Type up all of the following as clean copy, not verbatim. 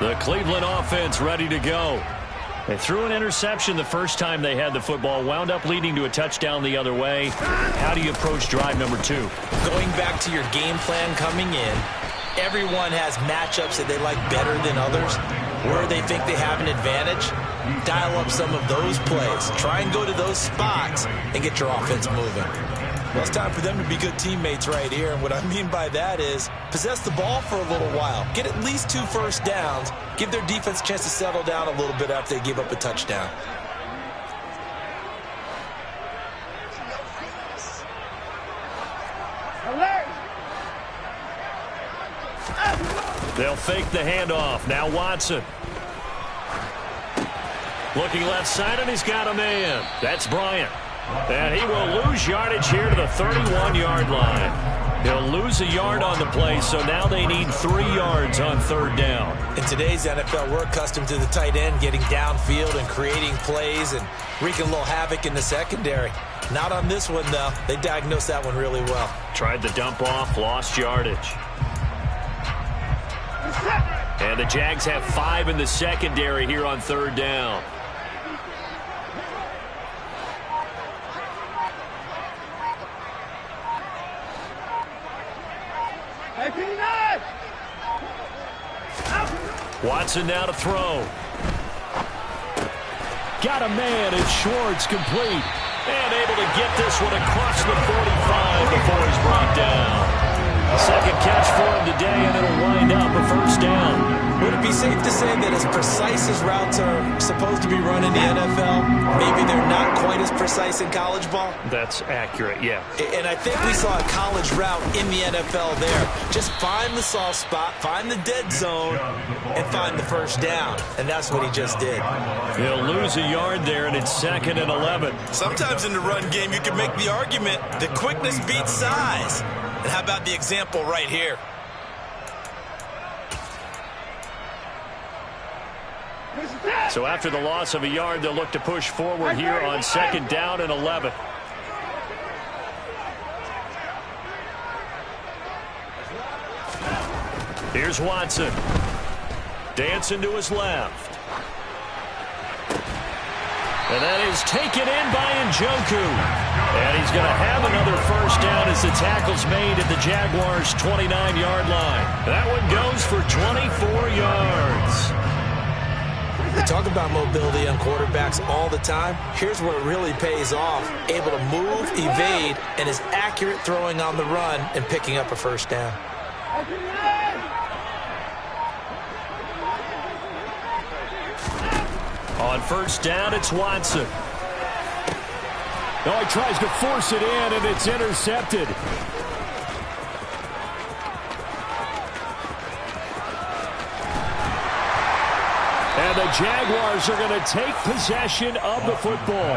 The Cleveland offense ready to go. They threw an interception the first time they had the football, wound up leading to a touchdown the other way. How do you approach drive number 2? Going back to your game plan coming in, everyone has matchups that they like better than others, where they think they have an advantage. Dial up some of those plays. Try and go to those spots and get your offense moving. Well, it's time for them to be good teammates right here, and what I mean by that is possess the ball for a little while. Get at least 2 first downs. Give their defense a chance to settle down a little bit after they give up a touchdown. They'll fake the handoff. Now Watson. Looking left side, and he's got a man. That's Bryant. And he will lose yardage here to the 31-yard line. He'll lose a yard on the play, so now they need 3 yards on 3rd down. In today's NFL, we're accustomed to the tight end getting downfield and creating plays and wreaking a little havoc in the secondary. Not on this one, though. They diagnosed that one really well. Tried the dump off, lost yardage. And the Jags have 5 in the secondary here on 3rd down. Watson now to throw. Got a man, and Schwartz complete. And able to get this one across the 45 before he's brought down. Second catch for him today, and it'll wind up a 1st down. Would it be safe to say that as precise as routes are supposed to be run in the NFL, maybe they're not quite as precise in college ball? That's accurate, yeah. And I think we saw a college route in the NFL there. Just find the soft spot, find the dead zone, and find the 1st down. And that's what he just did. He'll lose a yard there, and it's 2nd and 11. Sometimes in the run game, you can make the argument that quickness beats size. And how about the example right here? So after the loss of a yard, they'll look to push forward here on 2nd down and 11. Here's Watson. Dancing to his left. And that is taken in by Njoku. And he's going to have another 1st down as the tackle's made at the Jaguars' 29-yard line. That one goes for 24 yards. We talk about mobility on quarterbacks all the time. Here's where it really pays off. Able to move, evade, and is accurate throwing on the run and picking up a 1st down. On 1st down, it's Watson. Oh, he tries to force it in, and it's intercepted. And the Jaguars are going to take possession of the football.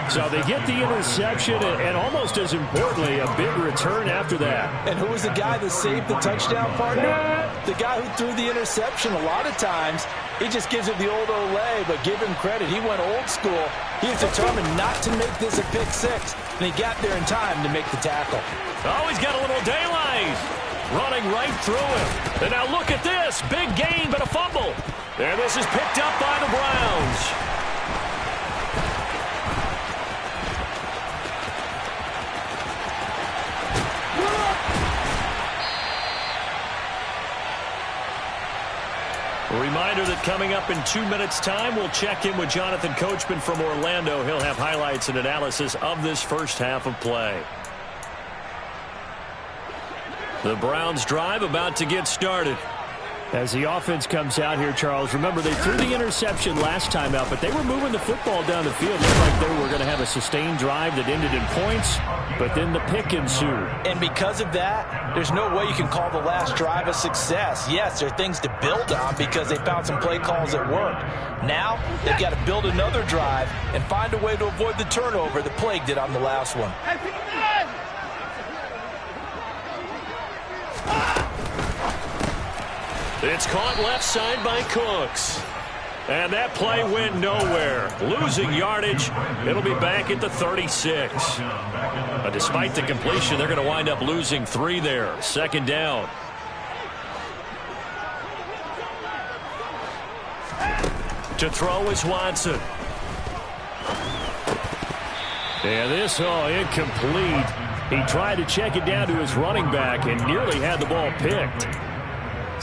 So they get the interception, and almost as importantly, a big return after that. And who was the guy that saved the touchdown, partner? The guy who threw the interception. A lot of times, he just gives it the old Olay, but give him credit. He went old school. He was determined not to make this a pick 6, and he got there in time to make the tackle. Oh, he's got a little daylight. Running right through him. And now look at this. Big gain, but a fumble. And this is picked up by the Browns. A reminder that coming up in 2 minutes' time, we'll check in with Jonathan Coachman from Orlando. He'll have highlights and analysis of this 1st half of play. The Browns drive about to get started. As the offense comes out here, Charles, remember they threw the interception last time out, but they were moving the football down the field. Looked like they were going to have a sustained drive that ended in points, but then the pick ensued. And because of that, there's no way you can call the last drive a success. Yes, there are things to build on because they found some play calls that worked. Now, they've got to build another drive and find a way to avoid the turnover that plagued it on the last one. It's caught left side by Cooks. And that play went nowhere. Losing yardage. It'll be back at the 36. But despite the completion, they're going to wind up losing 3 there. 2nd down. To throw is Watson. And this, incomplete. He tried to check it down to his running back and nearly had the ball picked.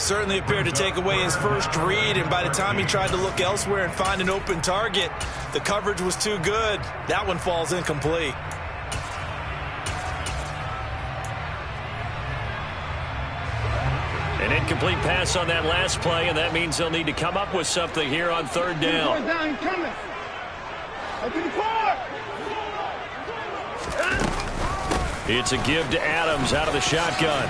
Certainly appeared to take away his first read, and by the time he tried to look elsewhere and find an open target, the coverage was too good. That one falls incomplete. An incomplete pass on that last play, and that means they'll need to come up with something here on third down. It's a give to Adams out of the shotgun.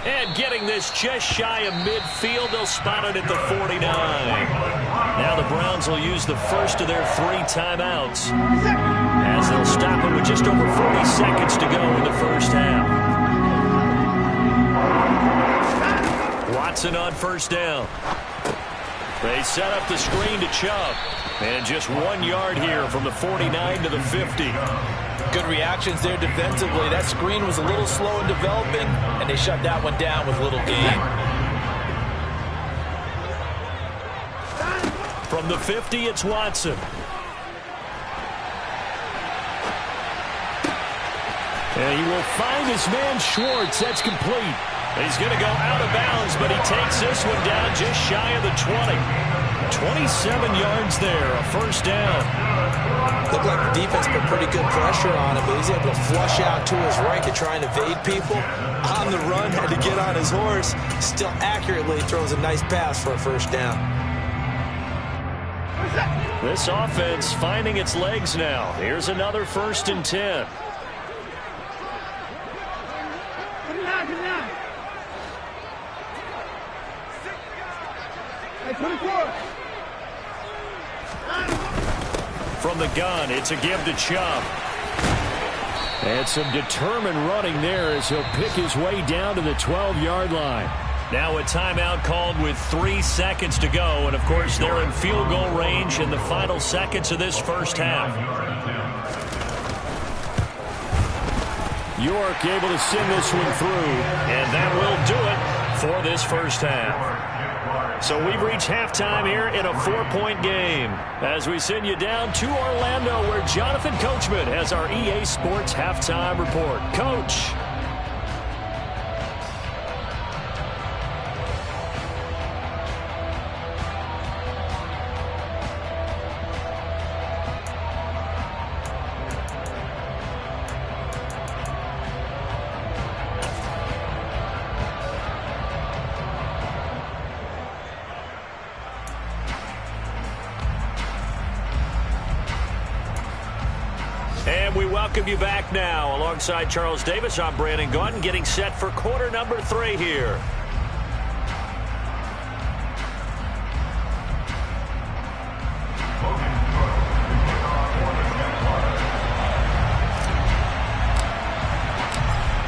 And getting this just shy of midfield, they'll spot it at the 49. Now the Browns will use the first of their 3 timeouts as they'll stop it with just over 40 seconds to go in the first half. Watson on first down. They set up the screen to Chubb. And just 1 yard here from the 49 to the 50. Good reactions there defensively. That screen was a little slow in developing, and they shut that one down with little gain. From the 50, it's Watson. And he will find his man Schwartz. That's complete. He's going to go out of bounds, but he takes this one down just shy of the 20. 27 yards there, a first down. Looked like the defense put pretty good pressure on him, but he's able to flush out to his right to try and evade people. On the run, had to get on his horse. Still accurately throws a nice pass for a first down. This offense finding its legs now. Here's another 1st and 10. From the gun, it's a give to Chubb. And some determined running there as he'll pick his way down to the 12-yard line. Now a timeout called with 3 seconds to go. And, of course, they're in field goal range in the final seconds of this first half. York able to send this one through. And that will do it for this first half. So we've reached halftime here in a 4-point game as we send you down to Orlando where Jonathan Coachman has our EA Sports halftime report. Coach. And we welcome you back now. Alongside Charles Davis, I'm Brandon Gaudin, getting set for quarter number 3 here.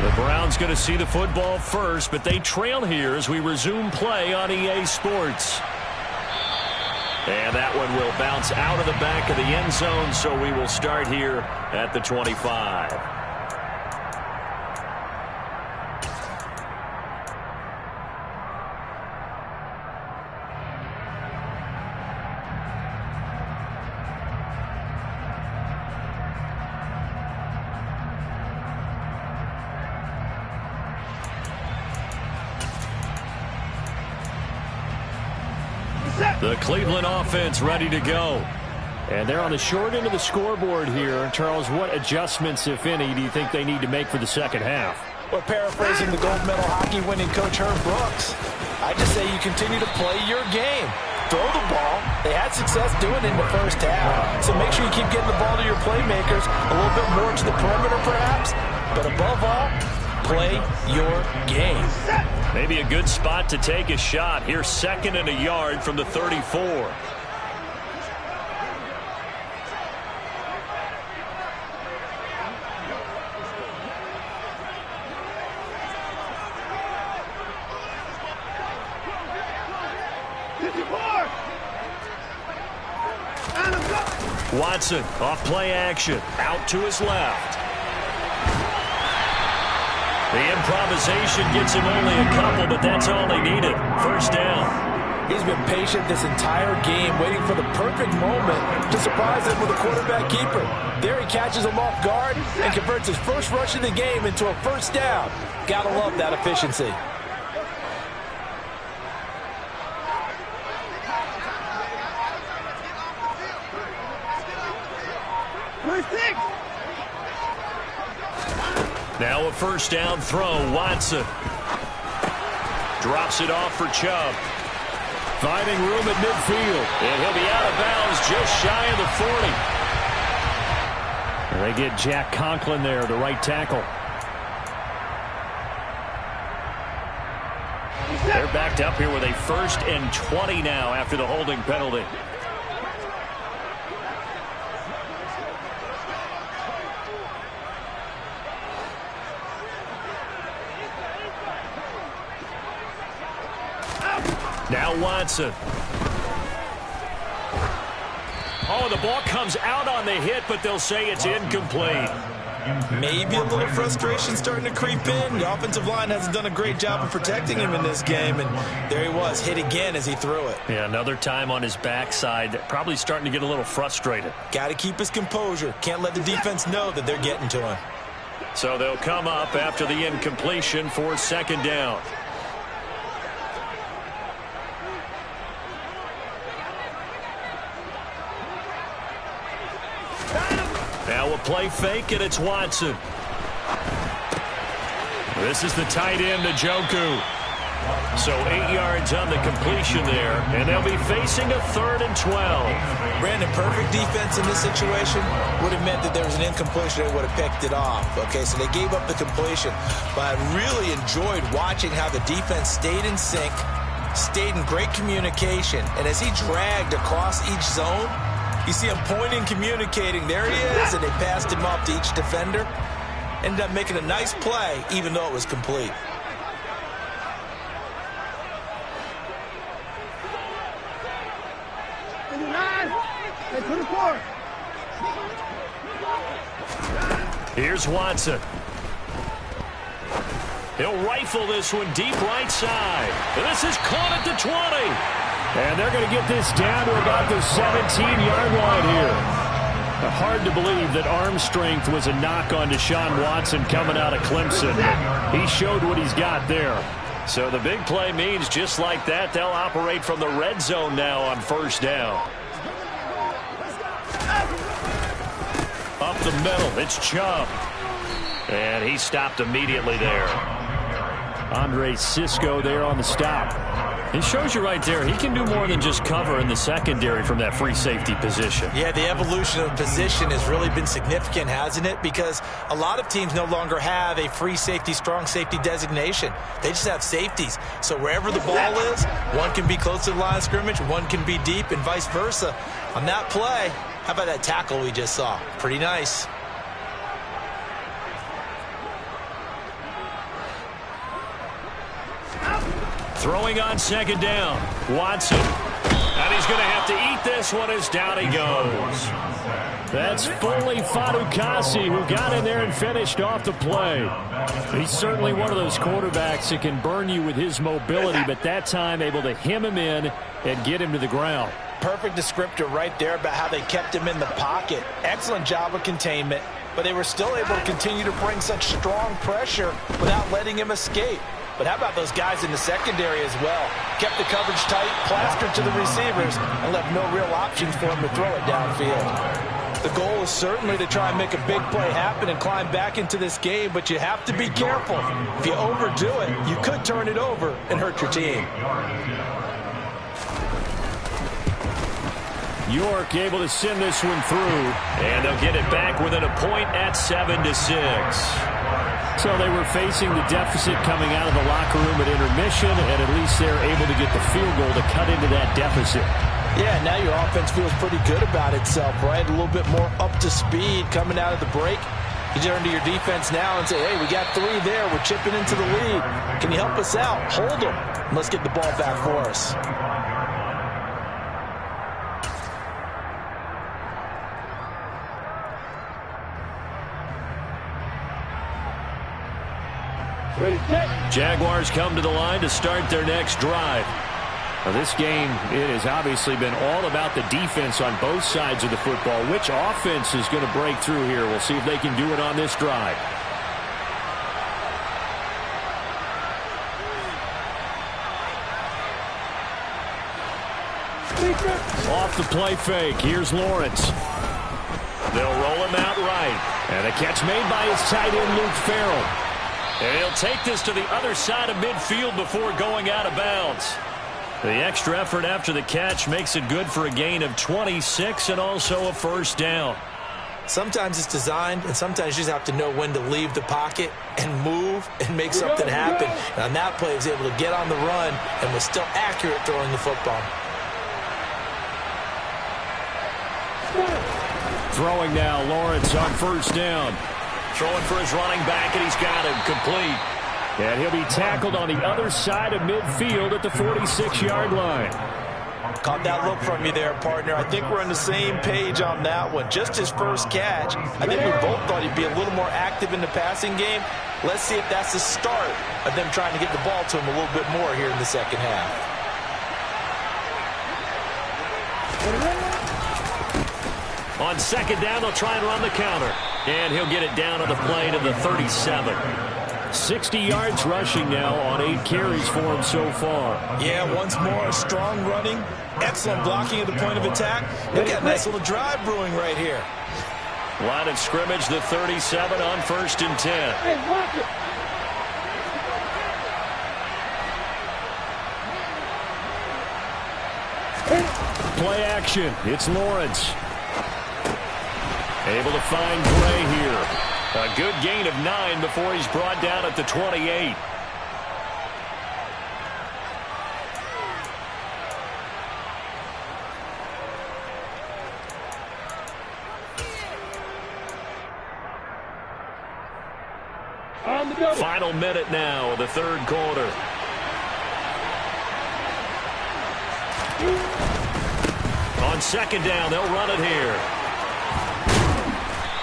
The Browns going to see the football first, but they trail here as we resume play on EA Sports. And that one will bounce out of the back of the end zone, so we will start here at the 25. The Cleveland offense ready to go. And they're on the short end of the scoreboard here. Charles, what adjustments, if any, do you think they need to make for the second half? Well, paraphrasing the gold medal hockey winning coach Herb Brooks, I just say you continue to play your game. Throw the ball. They had success doing it in the first half. So make sure you keep getting the ball to your playmakers, a little bit more to the perimeter perhaps. But above all, play your game. Maybe a good spot to take a shot. Here, 2nd and a yard from the 34. Watson off play action. Out to his left. The improvisation gets him only a couple, but that's all they needed. First down. He's been patient this entire game, waiting for the perfect moment to surprise him with a quarterback keeper. There he catches him off guard and converts his first rush of the game into a first down. Gotta love that efficiency. Now a first down throw. Watson drops it off for Chubb. Finding room at midfield. And he'll be out of bounds just shy of the 40. And they get Jack Conklin there, the right tackle. They're backed up here with a 1st and 20 now after the holding penalty. Now Watson. Oh, the ball comes out on the hit, but they'll say it's incomplete. Maybe a little frustration starting to creep in. The offensive line hasn't done a great job of protecting him in this game, and there he was, hit again as he threw it. Yeah, another time on his backside, probably starting to get a little frustrated. Got to keep his composure. Can't let the defense know that they're getting to him. So they'll come up after the incompletion for 2nd down. Now a play fake, and it's Watson. This is the tight end, Njoku. So 8 yards on the completion there, and they'll be facing a 3rd and 12. Brandon, perfect defense in this situation would have meant that there was an incompletion. They would have picked it off. Okay, so they gave up the completion. But I really enjoyed watching how the defense stayed in sync, stayed in great communication, and as he dragged across each zone, you see him pointing, communicating. There he is, and they passed him off to each defender. Ended up making a nice play, even though it was complete. Here's Watson. He'll rifle this one deep right side. This is caught at the 20. And they're going to get this down to about the 17-yard line here. Hard to believe that arm strength was a knock on Deshaun Watson coming out of Clemson. He showed what he's got there. So the big play means just like that, they'll operate from the red zone now on 1st down. Up the middle, it's Chubb. And he stopped immediately there. Andre Cisco there on the stop. It shows you right there, he can do more than just cover in the secondary from that free safety position. Yeah, the evolution of position has really been significant, hasn't it? Because a lot of teams no longer have a free safety, strong safety designation. They just have safeties. So wherever the ball is, one can be close to the line of scrimmage, one can be deep, and vice versa. On that play, how about that tackle we just saw? Pretty nice. Throwing on 2nd down. Watson. And he's going to have to eat this one as down he goes. That's Foley Fatukasi who got in there and finished off the play. He's certainly one of those quarterbacks that can burn you with his mobility, but that time able to hem him in and get him to the ground. Perfect descriptor right there about how they kept him in the pocket. Excellent job of containment, but they were still able to continue to bring such strong pressure without letting him escape. But how about those guys in the secondary as well? Kept the coverage tight, plastered to the receivers, and left no real options for him to throw it downfield. The goal is certainly to try and make a big play happen and climb back into this game, but you have to be careful. If you overdo it, you could turn it over and hurt your team. York able to send this one through, and they'll get it back within a point at 7-6. So they were facing the deficit coming out of the locker room at intermission, and at least they're able to get the field goal to cut into that deficit. Yeah, now your offense feels pretty good about itself, right? A little bit more up to speed coming out of the break. You turn to your defense now and say, hey, we got 3 there. We're chipping into the lead. Can you help us out? Hold them. Let's get the ball back for us. Jaguars come to the line to start their next drive. Well, this game, it has obviously been all about the defense on both sides of the football. Which offense is going to break through here? We'll see if they can do it on this drive. Off the play fake. Here's Lawrence. They'll roll him out right. And a catch made by his tight end, Luke Farrell. And he'll take this to the other side of midfield before going out of bounds. The extra effort after the catch makes it good for a gain of 26 and also a first down. Sometimes it's designed, and sometimes you just have to know when to leave the pocket and move and make something happen. And on that play, he was able to get on the run and was still accurate throwing the football. Throwing now, Lawrence on first down. Throwing for his running back, and he's got him complete. And he'll be tackled on the other side of midfield at the 46-yard line. Caught that look from you there, partner. I think we're on the same page on that one. Just his first catch. I think we both thought he'd be a little more active in the passing game. Let's see if that's the start of them trying to get the ball to him a little bit more here in the second half. On second down, they'll try and run the counter. And he'll get it down on the play to the 37. 60 yards rushing now on 8 carries for him so far. Yeah, once more, strong running, excellent blocking at the point of attack. Look at a nice little drive brewing right here. Line of scrimmage, the 37 on 1st and 10. Hey, watch it. Play action. It's Lawrence. Able to find Gray here. A good gain of 9 before he's brought down at the 28. Final minute now of the third quarter. On second down, they'll run it here.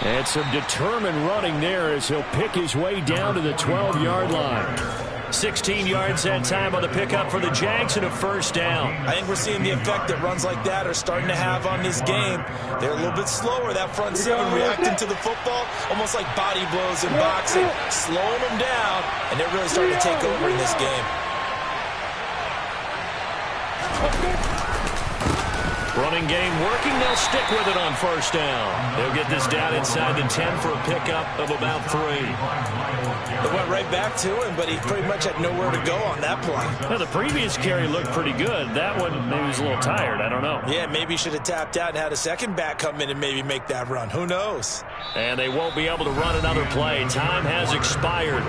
And some determined running there as he'll pick his way down to the 12-yard line. 16 yards that time on the pickup for the Jags and a first down. I think we're seeing the effect that runs like that are starting to have on this game. They're a little bit slower, that front seven, reacting to the football, almost like body blows in boxing, slowing them down, and they're really starting to take over in this game. Running game working. They'll stick with it on first down. They'll get this down inside the 10 for a pickup of about 3. It went right back to him, but he pretty much had nowhere to go on that play. Well, the previous carry looked pretty good. That one, maybe he was a little tired. I don't know. Yeah, maybe he should have tapped out and had a second back come in and maybe make that run. Who knows? And they won't be able to run another play. Time has expired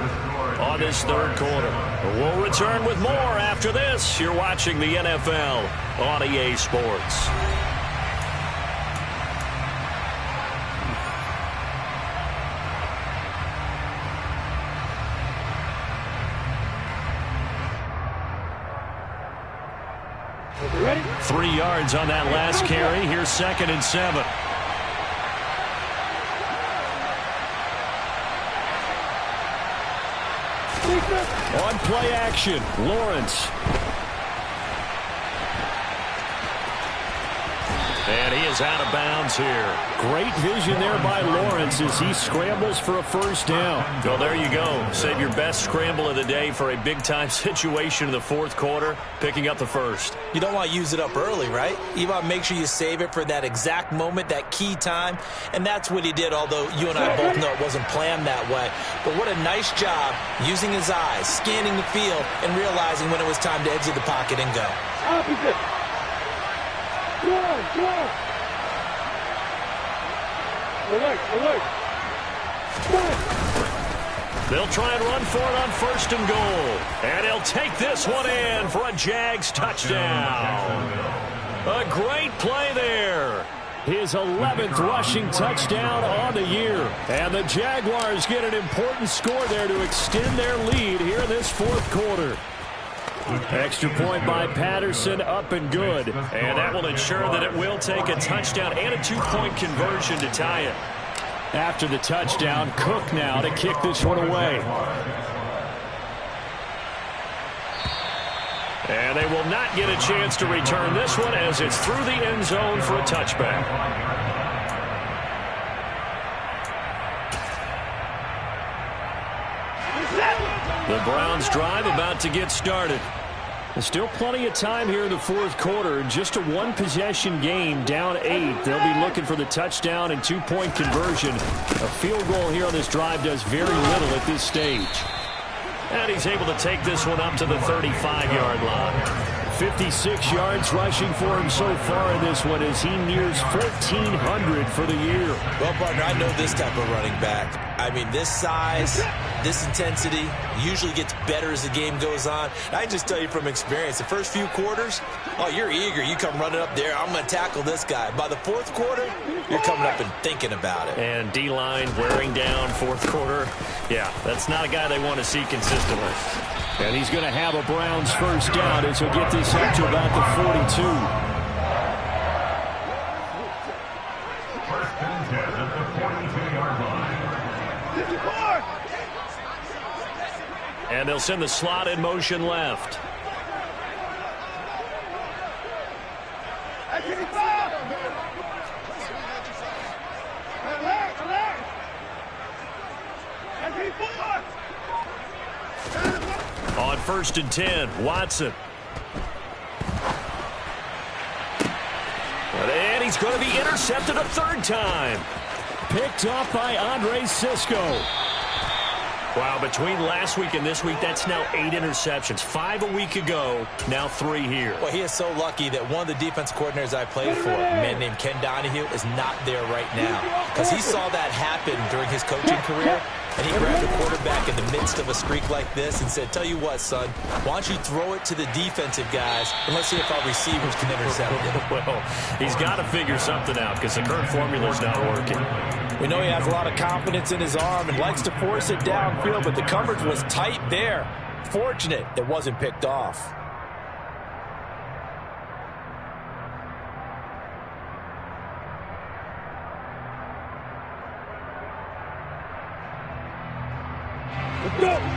on this third quarter. We'll return with more after this. You're watching the NFL on EA Sports. Ready? 3 yards on that last carry. Here's 2nd and 7. On play action, Lawrence. And he is out of bounds here. Great vision there by Lawrence as he scrambles for a first down. Well, there you go. Save your best scramble of the day for a big-time situation in the fourth quarter, picking up the first. You don't want to use it up early, right? You want to make sure you save it for that exact moment, that key time, and that's what he did, although you and I both know it wasn't planned that way. But what a nice job using his eyes, scanning the field, and realizing when it was time to exit the pocket and go. Opposite. Go on. Alert. They'll try and run for it on 1st and goal. And he'll take this one in for a Jags touchdown. A great play there. His 11th rushing touchdown on the year. And the Jaguars get an important score there to extend their lead here in this fourth quarter. Extra point by Patterson, up and good. And that will ensure that it will take a touchdown and a 2-point conversion to tie it. After the touchdown, Cook now to kick this one away. And they will not get a chance to return this one as it's through the end zone for a touchback. The Browns drive about to get started. There's still plenty of time here in the fourth quarter. Just a one-possession game, down 8. They'll be looking for the touchdown and two-point conversion. A field goal here on this drive does very little at this stage. And he's able to take this one up to the 35-yard line. 56 yards rushing for him so far in this one as he nears 1,400 for the year. Well, partner, I know this type of running back. I mean, this size, this intensity usually gets better as the game goes on. And I can just tell you from experience, the first few quarters, oh, you're eager. You come running up there, I'm going to tackle this guy. By the fourth quarter, you're coming up and thinking about it. And D-line wearing down fourth quarter. Yeah, that's not a guy they want to see consistently. And he's going to have a Browns first down as he'll get this up to about the 42. First and 10 at the 42-yard line. And they'll send the slot in motion left. On first and 10, Watson. And he's going to be intercepted a third time. Picked off by Andre Sisco. Wow, between last week and this week, that's now 8 interceptions. 5 a week ago, now 3 here. Well, he is so lucky that one of the defense coordinators I played for, a man named Ken Donahue, is not there right now. Because he saw that happen during his coaching career, and he grabbed the quarterback in the midst of a streak like this and said, tell you what, son, why don't you throw it to the defensive guys, and let's see if our receivers can intercept it. Well, he's got to figure something out because the current formula's not working. We know he has a lot of confidence in his arm and likes to force it downfield, but the coverage was tight there. Fortunate it wasn't picked off.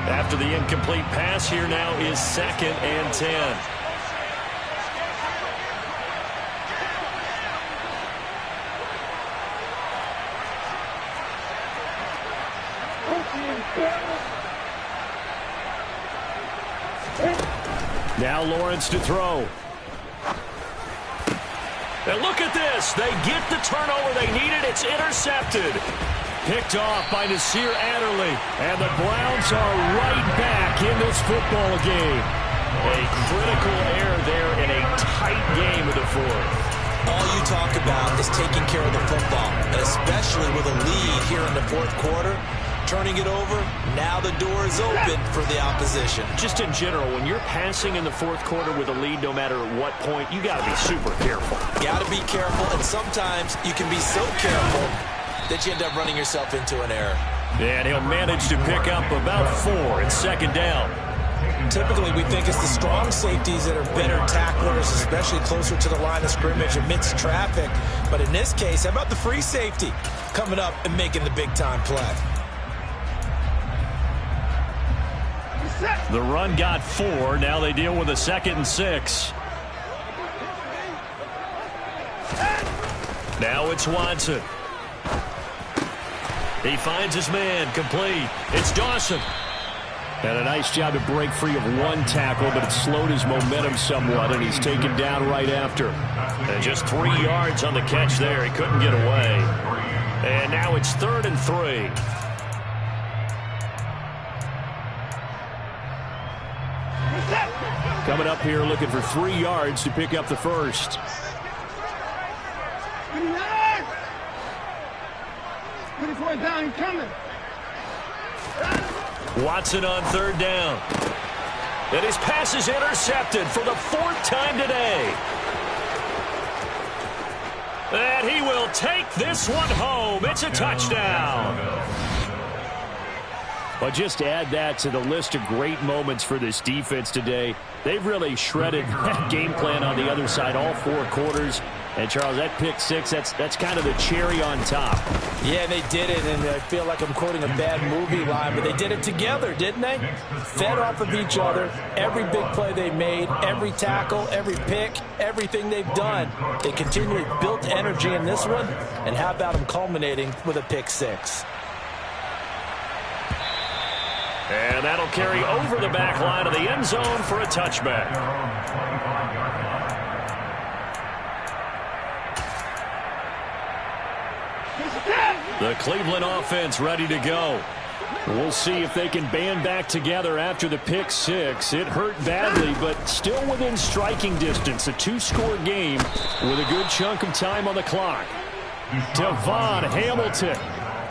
After the incomplete pass, here now is 2nd and 10. Now Lawrence to throw. And look at this. They get the turnover they needed. It's intercepted. Picked off by Nasir Adderley. And the Browns are right back in this football game. A critical error there in a tight game of the fourth. All you talk about is taking care of the football, and especially with a lead here in the fourth quarter. Turning it over, now the door is open for the opposition. Just in general, when you're passing in the fourth quarter with a lead, no matter what point, you got to be super careful. Got to be careful, and sometimes you can be so careful that you end up running yourself into an error. And he'll manage to pick up about 4 in 2nd down. Typically, we think it's the strong safeties that are better tacklers, especially closer to the line of scrimmage amidst traffic. But in this case, how about the free safety coming up and making the big-time play? The run got 4. Now they deal with a 2nd and 6. Now it's Watson. He finds his man, complete. It's Dawson. And a nice job to break free of one tackle, but it slowed his momentum somewhat, and he's taken down right after. And just 3 yards on the catch there. He couldn't get away. And now it's 3rd and 3. Coming up here looking for 3 yards to pick up the first. Down, coming. Watson on 3rd down. And his pass is intercepted for the 4th time today. And he will take this one home. It's a touchdown. Well, just add that to the list of great moments for this defense today. They've really shredded that game plan on the other side all 4 quarters. And, Charles, that pick six, that's kind of the cherry on top. Yeah, they did it, and I feel like I'm quoting a bad movie line, but they did it together, didn't they? Fed off of each other, every big play they made, every tackle, every pick, everything they've done. They continually built energy in this one, and how about them culminating with a pick six? And that'll carry over the back line of the end zone for a touchback. The Cleveland offense ready to go. We'll see if they can band back together after the pick six. It hurt badly, but still within striking distance. A two-score game with a good chunk of time on the clock. Devon Hamilton.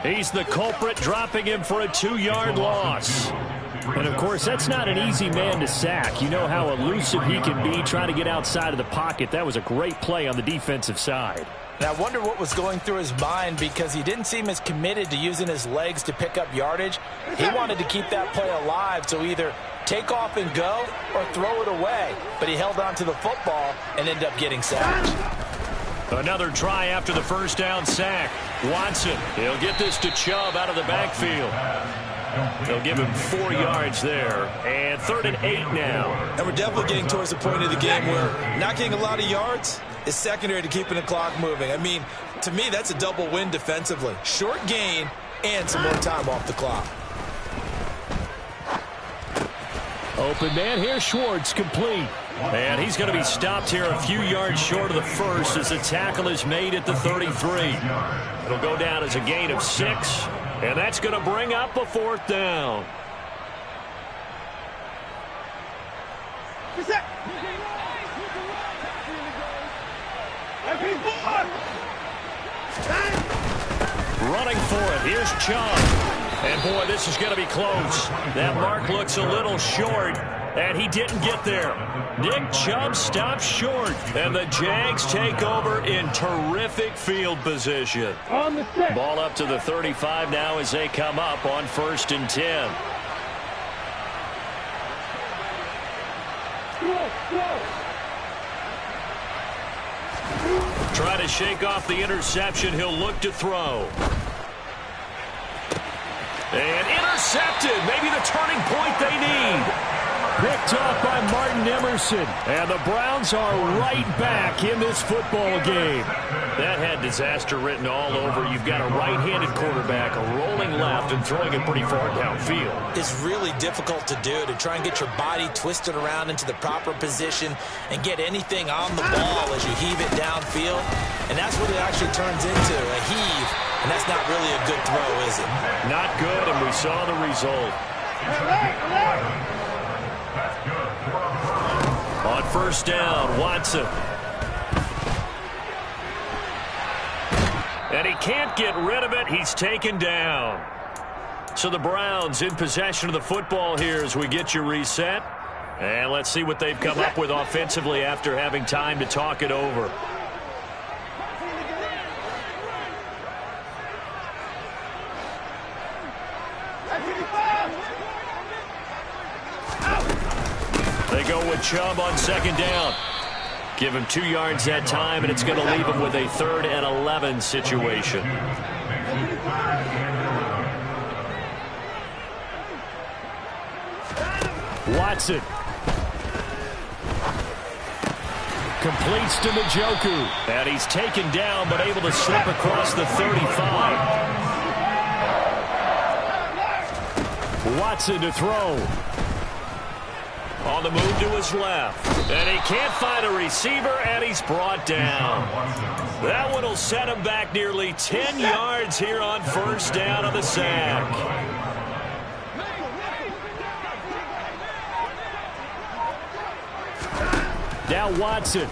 He's the culprit, dropping him for a 2-yard loss. And, of course, that's not an easy man to sack. You know how elusive he can be trying to get outside of the pocket. That was a great play on the defensive side. And I wonder what was going through his mind, because he didn't seem as committed to using his legs to pick up yardage. He wanted to keep that play alive, so either take off and go or throw it away. But he held on to the football and ended up getting sacked. Another try after the first down sack. Watson, he'll get this to Chubb out of the backfield. They'll give him 4 yards there. And 3rd and 8 now. And we're definitely getting towards the point of the game where not getting a lot of yards is secondary to keeping the clock moving. I mean, to me, that's a double win defensively. Short gain and some more time off the clock. Open man here, Schwartz, complete. And he's going to be stopped here a few yards short of the first as the tackle is made at the 33. It'll go down as a gain of 6, and that's going to bring up a 4th down. Running for it. Here's Chubb. And, boy, this is going to be close. That mark looks a little short, and he didn't get there. Nick Chubb stops short, and the Jags take over in terrific field position. Ball up to the 35 now as they come up on 1st and 10. Try to shake off the interception. He'll look to throw. And intercepted. Maybe the turning point they need. Picked off by Martin Emerson. And the Browns are right back in this football game. That had disaster written all over. You've got a right-handed quarterback, a rolling left, and throwing it pretty far downfield. It's really difficult to do, to try and get your body twisted around into the proper position and get anything on the ball as you heave it downfield. And that's what it actually turns into, a heave. And that's not really a good throw, is it? Not good, and we saw the result. On 1st down, Watson. And he can't get rid of it. He's taken down. So the Browns in possession of the football here as we get you reset. And let's see what they've come up with offensively after having time to talk it over. They go with Chubb on 2nd down. Give him 2 yards that time, and it's going to leave him with a 3rd and 11 situation. Watson. Completes to Njoku. And he's taken down, but able to slip across the 35. Watson to throw. On the move to his left. And he can't find a receiver, and he's brought down. That one will set him back nearly 10 yards here on 1st down on the sack. Now Watson.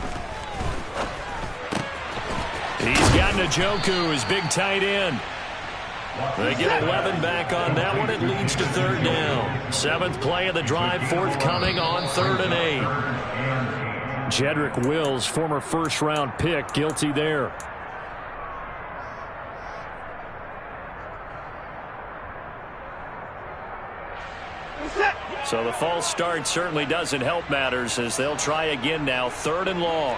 He's got Njoku, his big tight end. They get 11 back on that one. It leads to 3rd down. 7th play of the drive, forthcoming on 3rd and 8. Jedrick Wills, former 1st-round pick, guilty there. So the false start certainly doesn't help matters as they'll try again now, 3rd and long.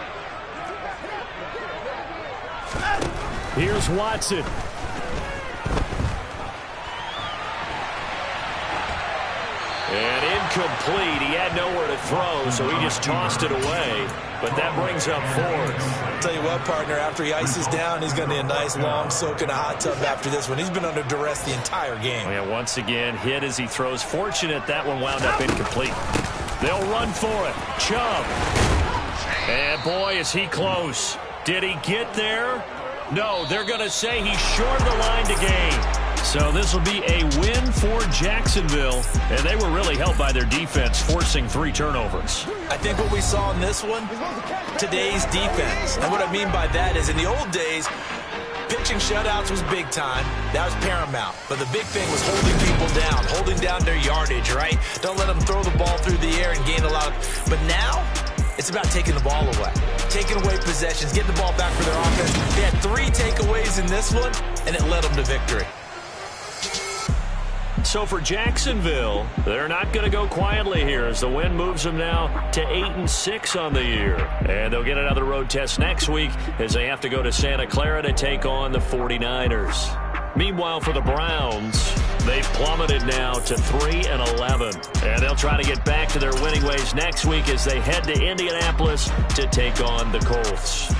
Here's Watson. And incomplete. He had nowhere to throw, so he just tossed it away. But that brings up fourth. I'll tell you what, partner, after he ices down, he's going to need a nice long soak in a hot tub after this one. He's been under duress the entire game. Yeah, once again, hit as he throws. Fortunate that one wound up incomplete. They'll run for it. Chubb. And boy, is he close. Did he get there? No, they're going to say he's short of the line to gain. So this will be a win for Jacksonville, and they were really helped by their defense, forcing 3 turnovers. I think what we saw in this one, today's defense. And what I mean by that is in the old days, pitching shutouts was big time. That was paramount. But the big thing was holding people down, holding down their yardage, right? Don't let them throw the ball through the air and gain a lot. But now, it's about taking the ball away, taking away possessions, getting the ball back for their offense. They had 3 takeaways in this one, and it led them to victory. So for Jacksonville, they're not going to go quietly here as the win moves them now to 8-6 on the year. And they'll get another road test next week as they have to go to Santa Clara to take on the 49ers. Meanwhile, for the Browns, they've plummeted now to 3-11. And they'll try to get back to their winning ways next week as they head to Indianapolis to take on the Colts.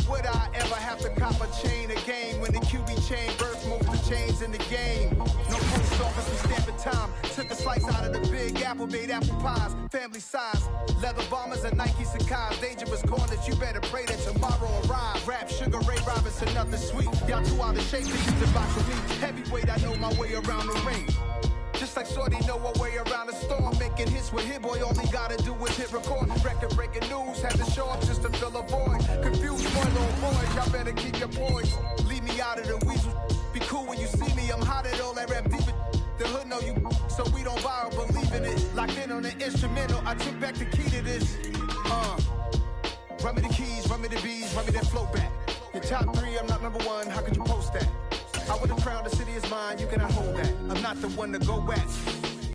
would I ever have to cop a chain again when the QB chain birth most the chains in the game? No post office, we stamping time. Took a slice out of the big apple, made apple pies, family size. Leather bombers and Nike Sacai's. Dangerous corners, you better pray that tomorrow arrive. Rap, Sugar Ray Robinson, nothing sweet. Y'all too out of shape to use a box with me. Heavyweight, I know my way around the ring. Just like Shorty know a way around the storm. Making hits with Hit Boy, all he gotta do is hit record. Record breaking news, had to show up just to fill a void. Confused boy, little boys, y'all better keep your poise. Leave me out of the weasel. Be cool when you see me, I'm hot at all that rap deep. The hood know you, so we don't borrow, believe in it. Locked in on the instrumental, I took back the key to this. Run me the keys, run me the bees, run me that flow back. Your top 3, I'm not number 1, how could you post that? I would have crowned the city is mine, you cannot hold that. I'm not the one to go at.